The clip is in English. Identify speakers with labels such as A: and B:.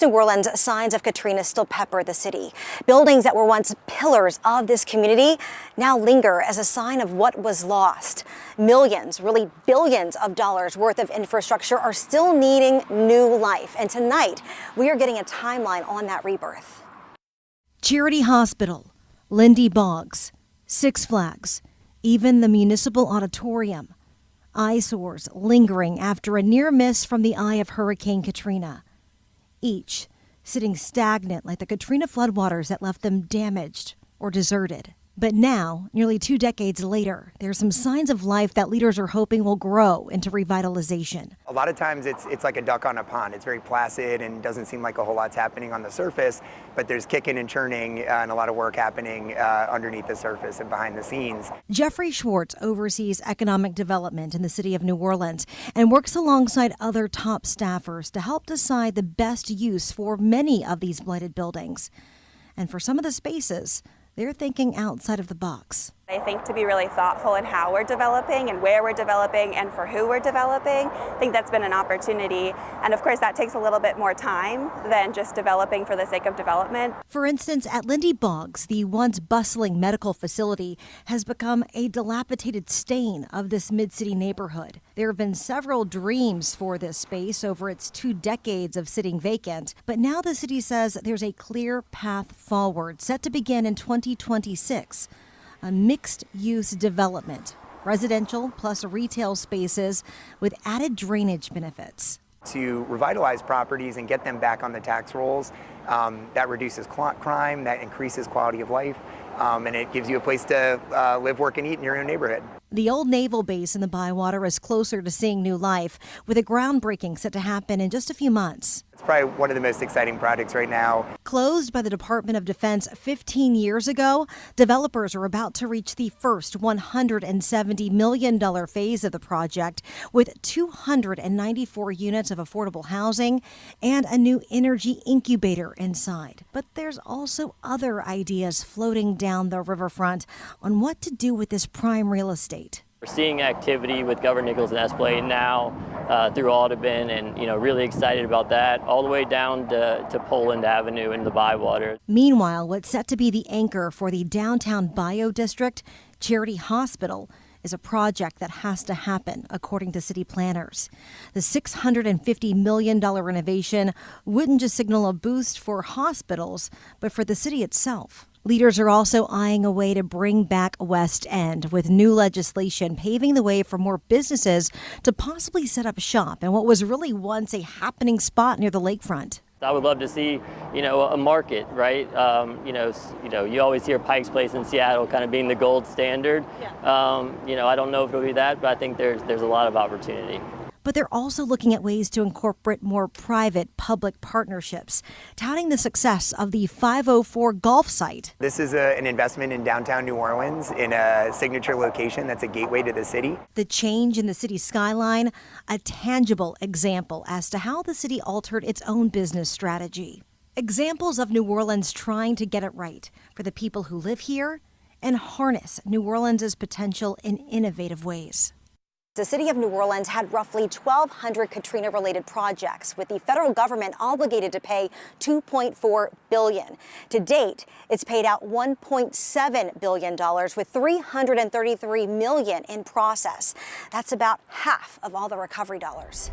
A: New Orleans, signs of Katrina still pepper the city. Buildings that were once pillars of this community now linger as a sign of what was lost. Millions, really billions of dollars worth of infrastructure are still needing new life. And tonight, we are getting a timeline on that rebirth.
B: Charity Hospital, Lindy Boggs, Six Flags, even the Municipal Auditorium. Eyesores lingering after a near miss from the eye of Hurricane Katrina. Each sitting stagnant like the Katrina floodwaters that left them damaged or deserted. But now, nearly 2 decades later, there are some signs of life that leaders are hoping will grow into revitalization.
C: A lot of times it's like a duck on a pond. It's very placid and doesn't seem like a whole lot's happening on the surface, but there's kicking and churning and a lot of work happening underneath the surface and behind the scenes.
B: Jeffrey Schwartz oversees economic development in the city of New Orleans and works alongside other top staffers to help decide the best use for many of these blighted buildings. And for some of the spaces, they're thinking outside of the box.
D: I think to be really thoughtful in how we're developing and where we're developing and for who we're developing. I think that's been an opportunity. And of course, that takes a little bit more time than just developing for the sake of development.
B: For instance, at Lindy Boggs, the once bustling medical facility has become a dilapidated stain of this mid-city neighborhood. There have been several dreams for this space over its 2 decades of sitting vacant. But now the city says there's a clear path forward set to begin in 2026. A mixed-use development, residential plus retail spaces with added drainage benefits.
C: To revitalize properties and get them back on the tax rolls, that reduces crime, that increases quality of life, and it gives you a place to live, work, and eat in your own neighborhood.
B: The old naval base in the Bywater is closer to seeing new life, with a groundbreaking set to happen in just a few months.
C: It's probably one of the most exciting projects right now.
B: Closed by the Department of Defense 15 years ago, developers are about to reach the first $170 million phase of the project, with 294 units of affordable housing and a new energy incubator inside. But there's also other ideas floating down the riverfront on what to do with this prime real estate.
E: We're seeing activity with Governor Nichols and Esplanade now through Audubon, and really excited about that, all the way down to Poland Avenue in the Bywater.
B: Meanwhile, what's set to be the anchor for the downtown Bio District, Charity Hospital, is a project that has to happen, according to city planners. The $650 million renovation wouldn't just signal a boost for hospitals, but for the city itself. Leaders are also eyeing a way to bring back West End, with new legislation paving the way for more businesses to possibly set up shop in what was really once a happening spot near the lakefront.
E: I would love to see, a market, right? You always hear Pike's Place in Seattle kind of being the gold standard. Yeah. I don't know if it'll be that, but I think there's a lot of opportunity.
B: But they're also looking at ways to incorporate more private-public partnerships, touting the success of the 504 golf site.
C: This is an investment in downtown New Orleans in a signature location that's a gateway to the city.
B: The change in the city's skyline, a tangible example as to how the city altered its own business strategy. Examples of New Orleans trying to get it right for the people who live here and harness New Orleans' potential in innovative ways.
A: The city of New Orleans had roughly 1,200 Katrina-related projects, with the federal government obligated to pay $2.4 billion. To date, it's paid out $1.7 billion, with $333 million in process. That's about half of all the recovery dollars.